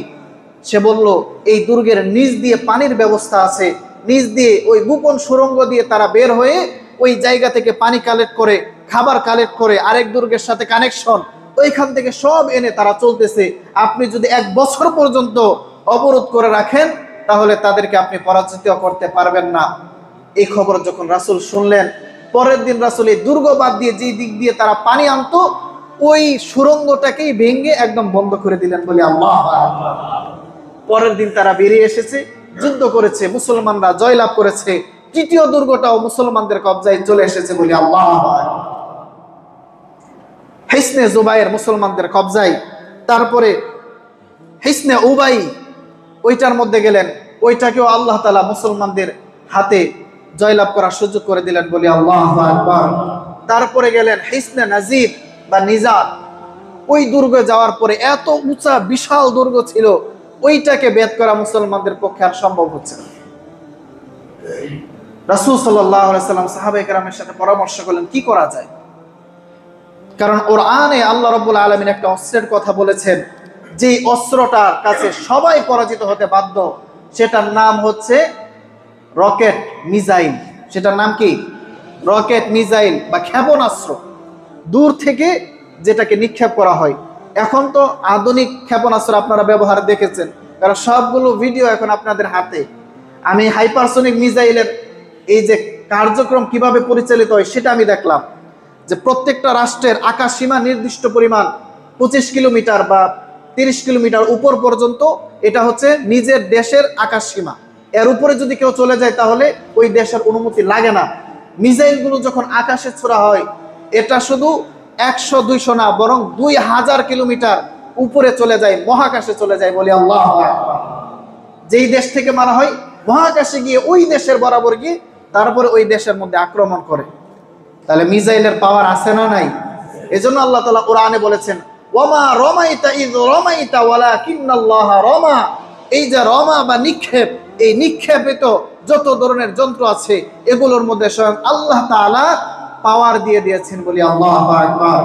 সে বলল, এই দুর্গের নিচ দিয়ে পানির ব্যবস্থা আছে, নিচ দিয়ে ওই গোপন সুড়ঙ্গ দিয়ে তারা বের হয়ে ওই জায়গা থেকে পানি কালেক্ট করে, খাবার কালেক্ট করে, আরেক দুর্গের সাথে কানেকশন, ওইখান থেকে সব এনে তারা চলতেছে। আপনি যদি 1 বছর পর্যন্ত অবরোধ করে রাখেন, তাহলে তাদেরকে আপনি পরাজিত করতে পারবেন না। এই খবর যখন রাসূল শুনলেন, পরের দিন রাসূল এই দুর্গ বাদ দিয়ে যে দিক দিয়ে তারা পানি আনতো, ওই সুড়ঙ্গটাকেই ভেঙে একদম বন্ধ করে দিলেন বলে আল্লাহ। পরের দিন তারা বেরিয়ে এসেছে, যুদ্ধ করেছে, মুসলমানরা জয়লাভ করেছে। তৃতীয় দুর্গটাও মুসলমানদের কবজায় চলে এসেছে বলে আল্লাহ। হিসনে জুবাইর মুসলমানদের কবজায়, তারপরে হিসনে উবাই ওইটার মধ্যে গেলেন, ওইটাকেও আল্লাহ তাআলা মুসলমানদের হাতে জয়লাভ করার সুযোগ করে দিলেন বলে আল্লাহু আকবার। তারপরে গেলেন হিসনে নাজির বা নিজার, ওই দুর্গে যাওয়ার পরে এত উঁচা বিশাল দুর্গ ছিল, ওইটাকে ভেদ করা মুসলমানদের পক্ষে আর সম্ভব হচ্ছে না। রাসূল সাল্লাল্লাহু আলাইহি সাল্লাম সাহাবায়ে কেরামের সাথে পরামর্শ করলেন কি করা যায়, কারণ কোরআনে আল্লাহ রাব্বুল আলামিন একটা অস্ত্রের কথা বলেছেন, যে অস্ত্রটার কাছে সবাই পরাজিত হতে বাধ্য, সেটার নাম হচ্ছে রকেট মিসাইল। সেটার নাম কি? রকেট মিসাইল বা ক্ষেপণাস্ত্র, দূর থেকে যেটাকে নিক্ষেপ করা হয়। এখন তো আধুনিক ক্ষেপণাস্ত্র আপনারা ব্যবহার দেখেছেন, কারণ সবগুলো ভিডিও এখন আপনাদের হাতে। আমি হাইপারসোনিক মিসাইলের এই যে কার্যক্রম কিভাবে পরিচালিত হয় সেটা আমি দেখলাম, যে প্রত্যেকটা রাষ্ট্রের আকাশ সীমা নির্দিষ্ট পরিমাণ 25 কিলোমিটার বা 30 কিলোমিটার উপর পর্যন্ত, এটা হচ্ছে নিজের দেশের আকাশ সীমা। এর উপরে যদি কেউ চলে যায় তাহলে ওই দেশের অনুমতি লাগে না। মিসাইলগুলো যখন আকাশে ছোড়া হয়, এটা শুধু 100-200 না, বরং 2000 কিলোমিটার উপরে চলে যায়, মহাকাশে চলে যায় বলে আল্লাহ। যেই দেশ থেকে মারা হয় মহাকাশে গিয়ে ওই দেশের বরাবর গিয়ে তারপরে ওই দেশের মধ্যে আক্রমণ করে। তাহলে মিসাইলের পাওয়ার আছে না নাই? এজন্য আল্লাহ তাআলা কোরআনে বলেছেন, ওয়ামা রমাইতা ইয রমাইতা ওয়ালাকিন্নাল্লাহা রমা। এই যে রমা বা নিক্ষেপ, এই নিক্ষেপিত যত ধরনের যন্ত্র আছে এগুলোর মধ্যে স্বয়ং আল্লাহ তাআলা পাওয়ার দিয়ে দিয়েছেন বলি আল্লাহু আকবার।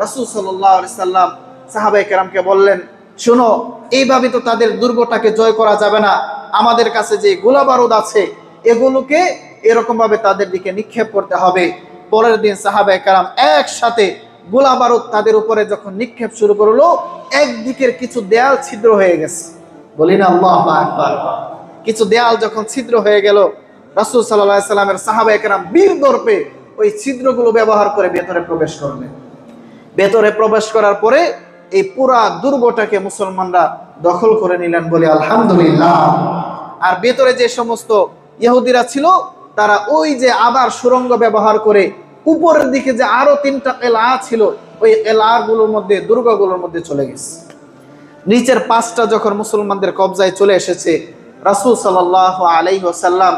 রাসূল সাল্লাল্লাহু আলাইহি সাল্লাম সাহাবায়ে কেরামকে বললেন, শোনো, এইভাবে তো তাদের দুর্গটাকে জয় করা যাবে না। আমাদের কাছে যে গোলা বারুদ আছে এগুলোকে এরকম ভাবে তাদের দিকে নিক্ষেপ করতে হবে। পরের দিন সাহাবায়ে কেরাম একসাথে গোলা বারুদ তাদের উপরে যখন নিক্ষেপ শুরু করলো, একদিকের কিছু দেয়াল ছিদ্র হয়ে গেছে, বলি না আল্লাহু আকবার। কিছু দেয়াল যখন ছিদ্র হয়ে গেল, রাসূল সাল্লাল্লাহু আলাইহি সাল্লামের সাহাবায়ে কেরাম বীর দর্পে ওই ছিদ্রগুলো ব্যবহার করে ভেতরে প্রবেশ করলেন। ভেতরে প্রবেশ করার পরে এই পুরা দুর্গটাকে মুসলমানরা দখল করে নিলেন বলে আলহামদুলিল্লাহ। আর ভেতরে যে সমস্ত ইহুদিরা ছিল তারা ওই যে আবার সুড়ঙ্গ ব্যবহার করে উপরের দিকে যে আরো 3টা এলা ছিল, ওই এলাগুলোর মধ্যে, দুর্গগুলোর মধ্যে চলে গেছে। নিচের 5টা যখন মুসলমানদের কবজায় চলে এসেছে, রাসূল সাল্লাল্লাহু আলাইহি ওয়াসাল্লাম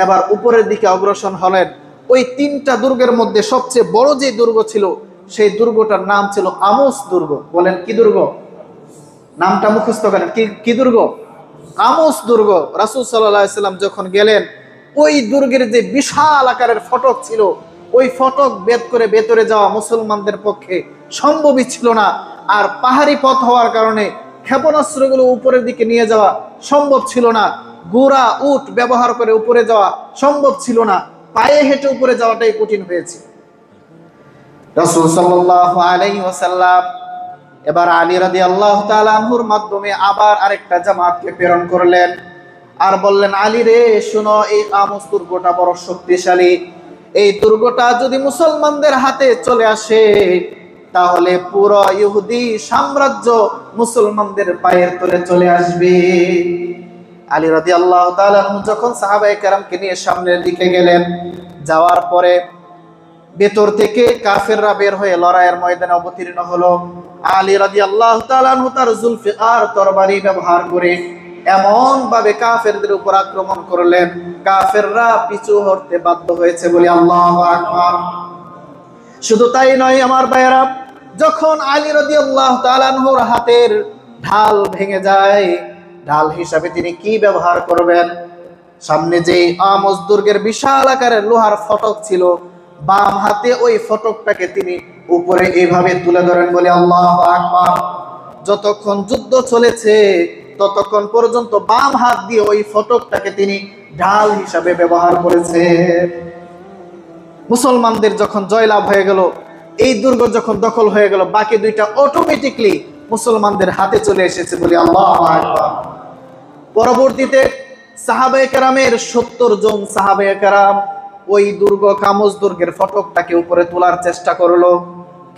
এবার উপরের দিকে অগ্রসর হলেন। ওই 3টা দুর্গের মধ্যে সবচেয়ে বড় যে দুর্গ ছিল, সেই দুর্গটার নাম ছিল আমুস দুর্গ। বলেন কি দুর্গ? নামটা মুখস্থ করেন, কি দুর্গ? আমুস দুর্গ। রাসূল সাল্লাল্লাহু আলাইহি ওয়াসাল্লাম যখন গেলেন, ওই দুর্গের যে বিশাল আকারের ফটক ছিল, ওই ফটক ভেদ করে ভেতরে যাওয়া মুসলমানদের পক্ষে সম্ভবই ছিল না। আর পাহাড়ি পথ হওয়ার কারণে ক্ষেপণাস্ত্রগুলো উপরের দিকে নিয়ে যাওয়া সম্ভব ছিল না। ঘোড়া, উট ব্যবহার করে উপরে যাওয়া সম্ভব ছিল না। পায়ে হেঁটে উপরে যাওয়াটাই কঠিন হয়েছে। রাসূল সাল্লাল্লাহু আলাইহি ওয়াসাল্লাম এবার আলী রাদিয়াল্লাহু তাআলা আনহুর মাধ্যমে আবার আরেকটা জামাতকে প্রেরণ করলেন আর বললেন, আলী রে শুনো, এই আমুস দুর্গটা বড় শক্তিশালী। এই দুর্গটা যদি মুসলমানদের হাতে চলে আসে তাহলে পুরো ইহুদি সাম্রাজ্য মুসলমানদের পায়ের তলে চলে আসবে। আলী রাদিয়াল্লাহু তাআলা যখন সাহাবায়ে কেরামকে নিয়ে সামনের দিকে গেলেন, যাওয়ার পরে ভেতর থেকে কাফেররা বের হয়ে লড়াইয়ের ময়দানে অবতীর্ণ হলো। আলী রাদিয়াল্লাহু তাআলা তার জুলফিকার তরবারি ব্যবহার করে এমন ভাবে কাফেরদের উপর আক্রমণ করলেন, কাফেররা পিছু হটতে বাধ্য হয়েছে বলি আল্লাহু আকবার। শুধু তাই নয় আমার ভাইয়েরা, যখন আলী রাদিয়াল্লাহু তাআলা আনহুর হাতের ঢাল ভেঙে যায়, ঢাল হিসাবে তিনি কি ব্যবহার করবেন? সামনে যে আমুস দুর্গের বিশাল আকারের লোহার ফটক ছিল, বাম হাতে ওই ফটকটাকে তিনি উপরে এইভাবে তুলে ধরেন বলে আল্লাহু আকবার। যতক্ষণ যুদ্ধ চলেছে ততক্ষণ পর্যন্ত বাম হাত দিয়ে ওই ফটকটাকে তিনি ঢাল হিসাবে ব্যবহার করেছে। মুসলমানদের যখন জয়লাভ হয়ে গেল, এই দুর্গ যখন দখল হয়ে গেল, বাকি দুইটা অটোমেটিকলি মুসলমানদের হাতে চলে এসেছে বলে আল্লাহু আকবার। পরবর্তীতে সাহাবায়ে কেরামের 70 জন সাহাবায়ে কেরাম ওই দুর্গ আমুস দুর্গের ফটকটাকে উপরে তোলার চেষ্টা করলো,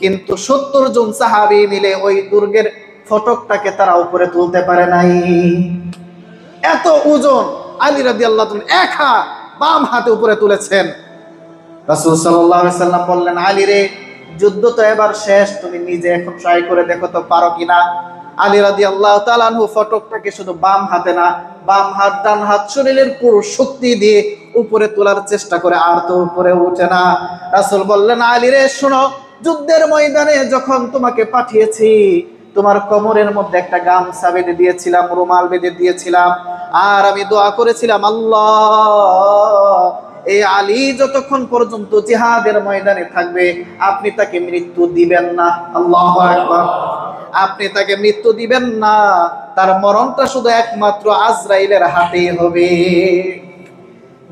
কিন্তু 70 জন সাহাবী মিলে ওই দুর্গের ফটকটাকে তারা উপরে তুলতে পারে নাই। এত ওজন আলী রাদিয়াল্লাহু তাআলা একা বাম হাতে উপরে তুলেছেন। রাসূল সাল্লাল্লাহু আলাইহি সাল্লাম বললেন, আলী রে, যুদ্ধ তো এবার শেষ, তুমি নিজে এখন ট্রাই করে দেখো তো পারো কিনা। আলী রাদিয়াল্লাহু তাআলা আনহু ফটকটাকে শুধু বাম হাতে না, বাম হাত ডান হাত শরীরের পুরো শক্তি দিয়ে উপরে তোলার চেষ্টা করে, আর তো উপরে উঠে না। রাসূল বললেন, আলী রে শোনো, যুদ্ধের ময়দানে যখন তোমাকে পাঠিয়েছি, তোমার কোমরের মধ্যে একটা গামছা বেঁধে দিয়েছিলাম, রুমাল বেঁধে দিয়েছিলাম, আর আমি দোয়া করেছিলাম, আল্লাহ, এই আলী যতক্ষণ পর্যন্ত জিহাদের ময়দানে থাকবে আপনি তাকে মৃত্যু দিবেন না। আল্লাহু আকবার। আপনি তাকে মৃত্যু দিবেন না, তার মরণটা শুধু একমাত্র আজরাইলের হাতেই হবে।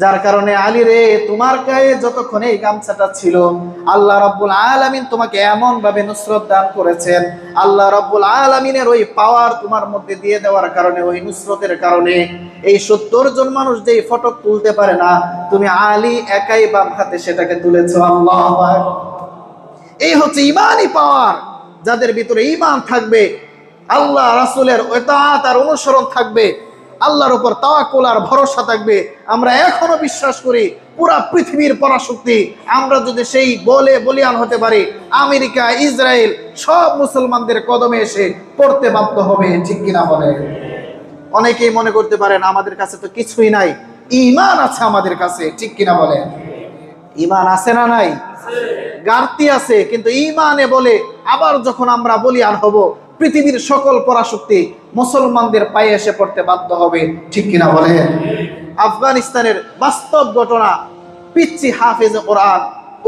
যার কারণে আলী রে, তোমার গায়ে যতক্ষণ এই গামছাটা ছিল, আল্লাহ রাব্বুল আলামিন তোমাকে এমন ভাবে নুসরত দান করেছেন, আল্লাহ রাব্বুল আলামিনের ওই পাওয়ার তোমার মধ্যে দিয়ে দেওয়ার কারণে, ওই নুসরতের কারণে এই 70 জন মানুষ যে ফটক তুলতে পারে না, তুমি আলী একাই বাম হাতে সেটাকে তুলেছো। আল্লাহু আকবার। এই হচ্ছে ঈমানি পাওয়ার। যাদের ভিতরে ঈমান থাকবে, আল্লাহ রাসূলের ইতাআত আর অনুসরণ থাকবে, আল্লাহর উপর তাওয়াক্কুল আর ভরসা থাকবে, আমরা এখনো বিশ্বাস করি পুরা পৃথিবীর পরাশক্তি আমরা যদি সেই বলে বলিয়ান হতে পারি, আমেরিকা, ইসরায়েল সব মুসলমানদের কদমে এসে পড়তে বাধ্য হবে। ঠিক কিনা বলে? অনেকেই মনে করতে পারেন আমাদের কাছে তো কিছুই নাই, ঈমান আছে আমাদের কাছে। ঠিক কিনা বলে? ঈমান আছে না নাই? ঘাটতি আছে, কিন্তু ঈমানে বলে আবার যখন আমরা বলিয়ান হব, পৃথিবীর সকল পরাশক্তি মুসলমানদের পায়ে এসে পড়তে বাধ্য হবে। ঠিক কিনা বলে? আফগানিস্তানের বাস্তব ঘটনা, পিচ্চি হাফেজে কোরআন,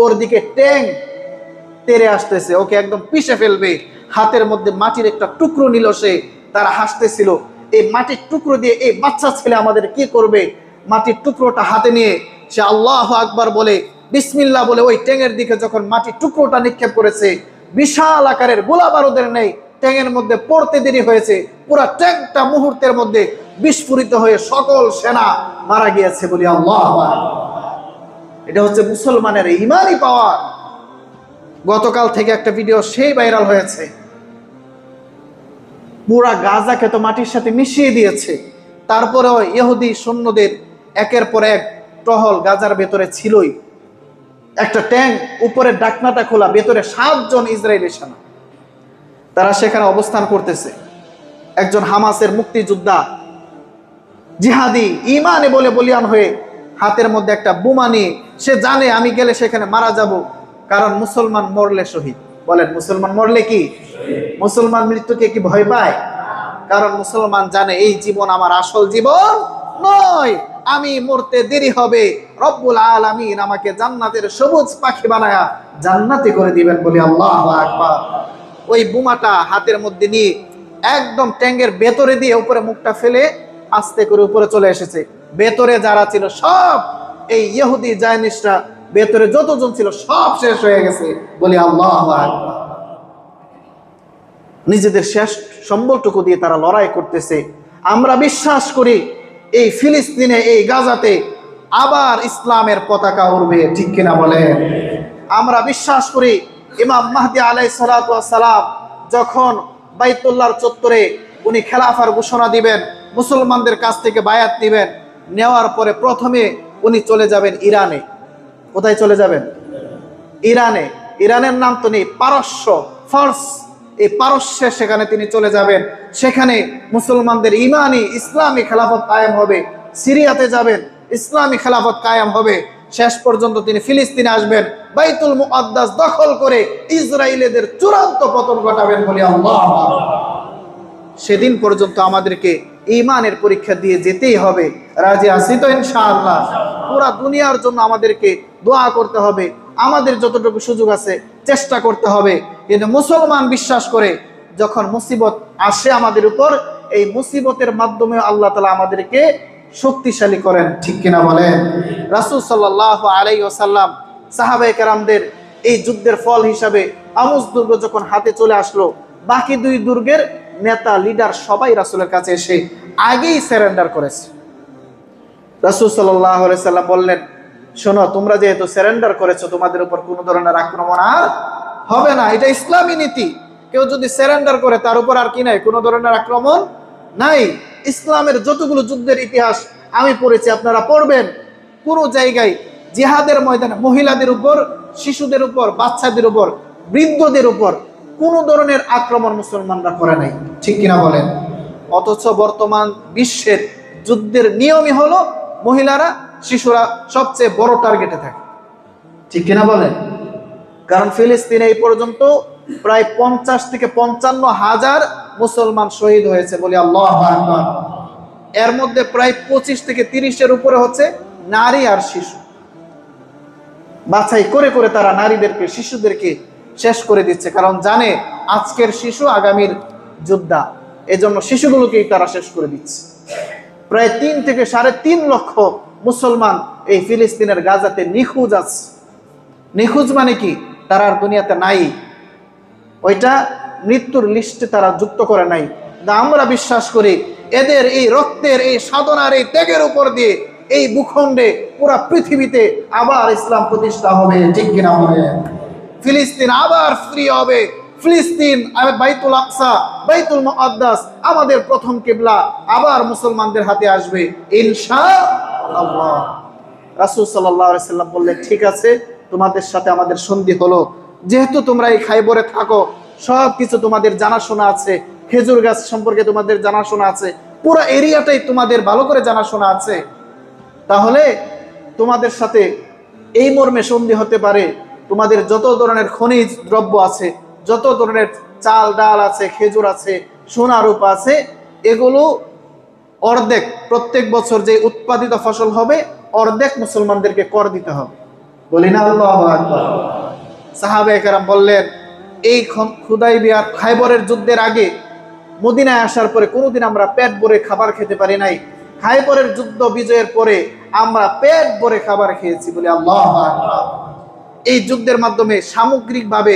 ওর দিকে ট্যাঙ্ক তেরে আসতেছে, ওকে একদম পিষে ফেলবে, হাতের মধ্যে মাটির একটা টুকরো নিল সে, তারা হাসতেছিল, এই মাটির টুকরো দিয়ে এই বাচ্চা ছেলে আমাদের কি করবে। মাটির টুকরোটা হাতে নিয়ে সে আল্লাহু আকবার বলে, বিসমিল্লাহ বলে ওই ট্যাঙ্কের দিকে যখন মাটির টুকরোটা নিক্ষেপ করেছে, বিশাল আকারের গোলা বারুদের নেই, ট্যাঙ্কের মধ্যে পড়তে দেরি হয়েছে, পুরা ট্যাঙ্কটা মুহূর্তের মধ্যে বিস্ফোরিত হয়ে সকল সেনা মারা গিয়েছে। বলি আল্লাহু আকবার। এটা হচ্ছে মুসলমানের ঈমানি পাওয়ার। গতকাল থেকে একটা ভিডিও সেই ভাইরাল হয়েছে, পুরা গাজাকে তো মাটির সাথে মিশিয়ে দিয়েছে, তারপরেও ইহুদি সৈন্যদের একের পর এক টহল গাজার ভেতরে ছিলই। একটা ট্যাঙ্ক উপরে ডাকনাটা খোলা, ভেতরে 7 জন ইসরায়েলি সেনা, তারা সেখানে অবস্থান করতেছে। একজন হামাসের মুক্তিযোদ্ধা জিহাদি ঈমানে বলে বলিয়ান হয়ে হাতের মধ্যে একটা বোমা নিয়ে, সে জানে আমি গেলে সেখানে মারা যাব, কারণ মুসলমান মরলে শহীদ। বলেন, মুসলমান মরলে কি? মুসলমান মৃত্যুকে কি ভয় পায়? কারণ মুসলমান জানে এই জীবন আমার আসল জীবন নয়, আমি মরতে দেরি হবে, রব্বুল আলামিন আমাকে জান্নাতের সবুজ পাখি বানায়া জান্নাতি করে দিবেন। বলি আল্লাহু আকবার। ওই বোমাটা হাতের মধ্যে নিয়ে একদম ট্যাঙ্কের ভেতরে দিয়ে উপরে মুখটা ফেলে আস্তে করে উপরে চলে এসেছে। ভেতরে যারা ছিল সব, এই ইহুদি জায়নিস্টরা ভেতরে যতজন ছিল সব শেষ হয়ে গেছে। বলি আল্লাহু আকবার। নিজেদের শেষ সম্বলটুকু দিয়ে তারা লড়াই করতেছে। আমরা বিশ্বাস করি এই ফিলিস্তিনে, এই গাজাতে আবার ইসলামের পতাকা উড়বে। ঠিক কিনা বলে? আমরা বিশ্বাস করি ইমাম মাহদী আলাইহিস সালাতু ওয়াস সালাম যখন বাইতুল্লাহর চত্বরে উনি খেলাফার ঘোষণা দিবেন, মুসলমানদের কাছ থেকে বায়াত নেবেন, নেওয়ার পরে প্রথমে উনি চলে যাবেন ইরানে। কোথায় চলে যাবেন? ইরানে। ইরানের নাম তো নেই, পারস্য, ফার্স, এই পারস্যে সেখানে তিনি চলে যাবেন। সেখানে মুসলমানদের ইমানি ইসলামী খেলাফত কায়েম হবে। সিরিয়াতে যাবেন, ইসলামী খেলাফত কায়েম হবে। শেষ পর্যন্ত তিনি ফিলিস্তিনে আসবেন, বাইতুল মুকদ্দাস দখল করে ইসরায়েলিদের চূড়ান্ত পতন ঘটাবেন। বলি আল্লাহু আকবার। সেদিন পর্যন্ত আমাদেরকে ঈমানের পরীক্ষা দিয়ে যেতেই হবে। রাজি আছি তো ইনশাআল্লাহ? পুরা দুনিয়ার জন্য আমাদেরকে দোয়া করতে হবে, আমাদের যতটুকু সুযোগ আছে চেষ্টা করতে হবে। কিন্তু মুসলমান বিশ্বাস করে যখন মুসিবত আসে আমাদের উপর, এই মুসিবতের মাধ্যমে আল্লাহ তাআলা আমাদেরকে শক্তিশালী করেন। ঠিক কিনা বলেন? রাসূল সাল্লাল্লাহু আলাইহি ওয়াসাল্লাম সাহাবায়ে কেরামদের এই যুদ্ধের ফল হিসাবে আমুস দুর্গ যখন হাতে চলে আসলো, বাকি 2 দুর্গের নেতা, লিডার সবাই রাসূলের কাছে এসে আগেই সারেন্ডার করেছে। রাসূল সাল্লাল্লাহু আলাইহি ওয়াসাল্লাম বললেন, শোনো, তোমরা যেহেতু সারেন্ডার করেছো, তোমাদের উপর কোনো ধরনের আক্রমণ আর হবে না। এটা ইসলামী নীতি। কেউ যদি সারেন্ডার করে তার উপর আর কি নাই, কোনো ধরনের আক্রমণ নাই। ইসলামের যতগুলো যুদ্ধের ইতিহাস আমি পড়েছি, আপনারা পড়বেন, কোনো জায়গায় জিহাদের ময়দানে মহিলাদের উপর, শিশুদের উপর, বাচ্চাদের উপর, বৃদ্ধদের উপর কোনো ধরনের আক্রমণ মুসলমানরা করে নাই, ঠিক কিনা বলেন? অথচ বর্তমান বিশ্বের যুদ্ধের নিয়মই হলো মহিলারা, শিশুরা সবচেয়ে বড় টার্গেটে থাকে, ঠিক কিনা বলেন? কারণ ফিলিস্তিনে এই পর্যন্ত প্রায় 50 থেকে 55 হাজার মুসলমান শহীদ হয়েছে, বলি আল্লাহু আকবার। এর মধ্যে প্রায় 25 থেকে 30-এর উপরে হচ্ছে নারী আর শিশু। বাছাই করে করে তারা নারীদেরকে, শিশুদেরকে শেষ করে দিচ্ছে, কারণ জানে আজকের শিশু আগামীর যোদ্ধা। এজন্য শিশুগুলোকেই তারা শেষ করে দিচ্ছে। প্রায় 3 থেকে 3.5 লক্ষ মুসলমান এই ফিলিস্তিনের গাজাতে নিখোঁজ আছে। নিখোঁজ মানে কি? তারা আর দুনিয়াতে নাই, ওইটা মৃত্যুর লিস্টে তারা যুক্ত করে নাই। আমরা বিশ্বাস করি এদের এই রক্তের, এই সাধনার, এই ত্যাগের উপর দিয়ে এই ভূখণ্ডে, পুরা পৃথিবীতে আবার ইসলাম প্রতিষ্ঠা হবে, ঠিক কিনা হবে? ফিলিস্তিন আবার ফ্রি হবে। ফিলিস্তিন, বাইতুল আকসা, বাইতুল মুকদ্দাস, আমাদের প্রথম কিবলা আবার মুসলমানদের হাতে আসবে ইনশাআল্লাহ। রাসূল সাল্লাল্লাহু আলাইহি সাল্লাম বললেন, ঠিক আছে, তোমাদের সাথে আমাদের সন্ধি হলো। যেহেতু তোমরা এই খাইবরে থাকো, সব কিছু তোমাদের জানাশোনা আছে, খেজুর গাছ সম্পর্কে তোমাদের জানাশোনা আছে, পুরো এরিয়াটাই তোমাদের ভালো করে জানাশোনা আছে, তাহলে তোমাদের সাথে এই মর্মে সন্ধি হতে পারে, তোমাদের যত ধরনের খনিজ দ্রব্য আছে, যত ধরনের চাল ডাল আছে, খেজুর আছে, সোনা রূপা আছে, এগুলো অর্ধেক, প্রত্যেক বছর যে উৎপাদিত ফসল হবে অর্ধেক মুসলমানদেরকে কর দিতে হবে, বলি না আল্লাহু আকবার। সাহাবায়ে কেরাম বললেন, এই হুদায়বিয়ার খাইবরের যুদ্ধের আগে মদিনায় আসার পরে কোনোদিন আমরা পেট ভরে খাবার খেতে পারি নাই। খাইবরের যুদ্ধ বিজয়ের পরে আমরা পেট ভরে খাবার খেয়েছি, বলি আল্লাহু আকবার। এই যুদ্ধের মাধ্যমে সামগ্রিকভাবে,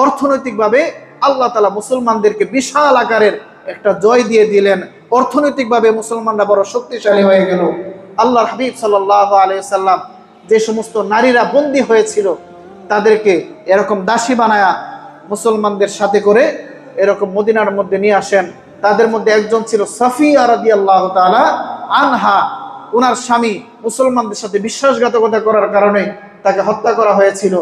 অর্থনৈতিকভাবে আল্লাহ তাআলা মুসলমানদেরকে বিশাল আকারের একটা জয় দিয়ে দিলেন। অর্থনৈতিকভাবে মুসলমানরা বড় শক্তিশালী হয়ে গেল। আল্লাহর হাবিব সাল্লাল্লাহু আলাইহি ওয়াসাল্লাম যে সমস্ত নারীরা বন্দী হয়েছিল তাদেরকে এরকম দাসী বানায়া মুসলমানদের সাথে করে এরকম মদিনার মধ্যে নিয়ে আসেন। তাদের মধ্যে একজন ছিল সাফিয়া রাদিয়াল্লাহু তাআলা আনহা। ওনার স্বামী মুসলমানদের সাথে বিশ্বাসঘাতকতা করার কারণে তাকে হত্যা করা হয়েছিল।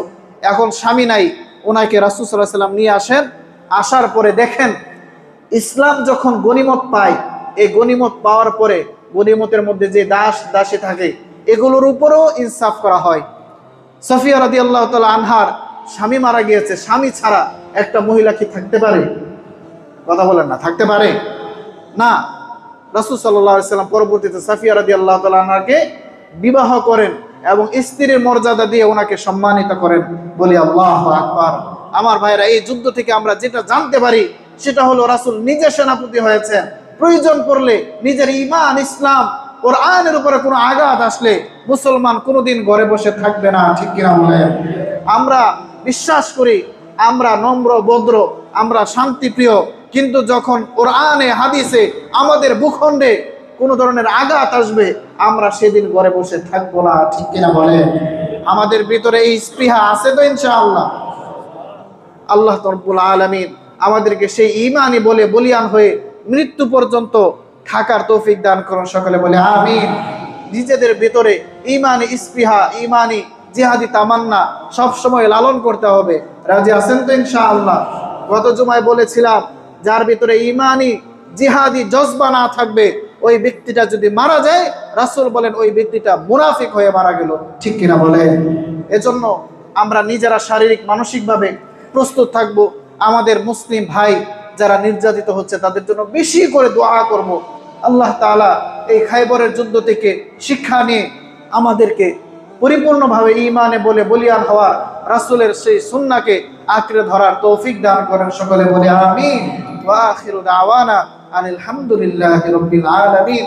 এখন স্বামী নাই, ওনাকে রাসূল সাল্লাল্লাহু আলাইহি ওয়াসাল্লাম নিয়ে আসেন। আসার পরে দেখেন ইসলাম যখন গনিমত পায়, এই গনিমত পাওয়ার পরে গনিমতের মধ্যে যে দাস দাসী থাকে এগুলোর উপরেও ইনসাফ করা হয়। সাফিয়া রাদিয়াল্লাহু তাআলা আনহার স্বামী মারা গিয়েছে, স্বামী ছাড়া একটা মহিলা কি থাকতে পারে? কথা বলেন না, থাকতে পারে না। রাসূল সাল্লাল্লাহু আলাইহি ওয়াসাল্লাম পরবর্তীতে সাফিয়া রাদিয়াল্লাহু তাআলা আনহাকে বিবাহ করেন এবং স্ত্রীর মর্যাদা দিয়ে ওনাকে সম্মানিত করেন, বলি আল্লাহু আকবার। আমার ভাইরা, এই যুদ্ধ থেকে আমরা যেটা জানতে পারি সেটা হলো রাসূল নিজে সেনাপতি হয়েছেন। প্রয়োজন পড়লে নিজের ঈমান, ইসলাম, কোরআনের উপরে কোনো আঘাত আসলে মুসলমান কোনোদিন ঘরে বসে থাকবে না, ঠিক কিনা বলেন? আমরা বিশ্বাস করি আমরা নম্র, ভদ্র, আমরা শান্তিপ্রিয়, কিন্তু যখন কোরআনে হাদিসে আমাদের ভূখণ্ডে কোনো ধরনের আঘাত আসবে আমরা সেদিন ঘরে বসে থাকবো না, ঠিক কিনা বলেন? আমাদের ভিতরে এই স্পৃহা আছে তো ইনশাআল্লাহ? আল্লাহ রব্বুল আলামিন আমাদেরকে সেই ঈমানি বলে বলিয়ান হয়ে মৃত্যু পর্যন্ত থাকার তৌফিক দান করুন, সকলে বলে আমিন। নিজেদের ভিতরে ঈমানি স্পৃহা, ঈমানি জিহাদি তামান্না সবসময় লালন করতে হবে। রাজি আছেন তো ইনশাআল্লাহ? গত জুমায় বলেছিলাম, যার ভিতরে ঈমানি জিহাদি জজবা না থাকবে ওই ব্যক্তিটা যদি মারা যায়, রাসূল বলেন ওই ব্যক্তিটা মুনাফিক হয়ে মারা গেল, ঠিক কিনা বলেন? এজন্য আমরা নিজেরা শারীরিক মানসিকভাবে প্রস্তুত থাকব। আমাদের মুসলিম ভাই যারা নির্যাতিত হচ্ছে তাদের জন্য বেশি করে দোয়া করব। আল্লাহ তাআলা এই খাইবরের যুদ্ধ থেকে শিক্ষা নিয়ে আমাদেরকে পরিপূর্ণভাবে ঈমানে বলে বলিয়ান হওয়া, রাসূলের সেই সুন্নাহকে আঁকড়ে ধরার তৌফিক দান করেন, সকলে বলে আমিন। ওয়া আখিরু দাওয়ানা আনিল হামদুলিল্লাহি রাব্বিল আলামিন।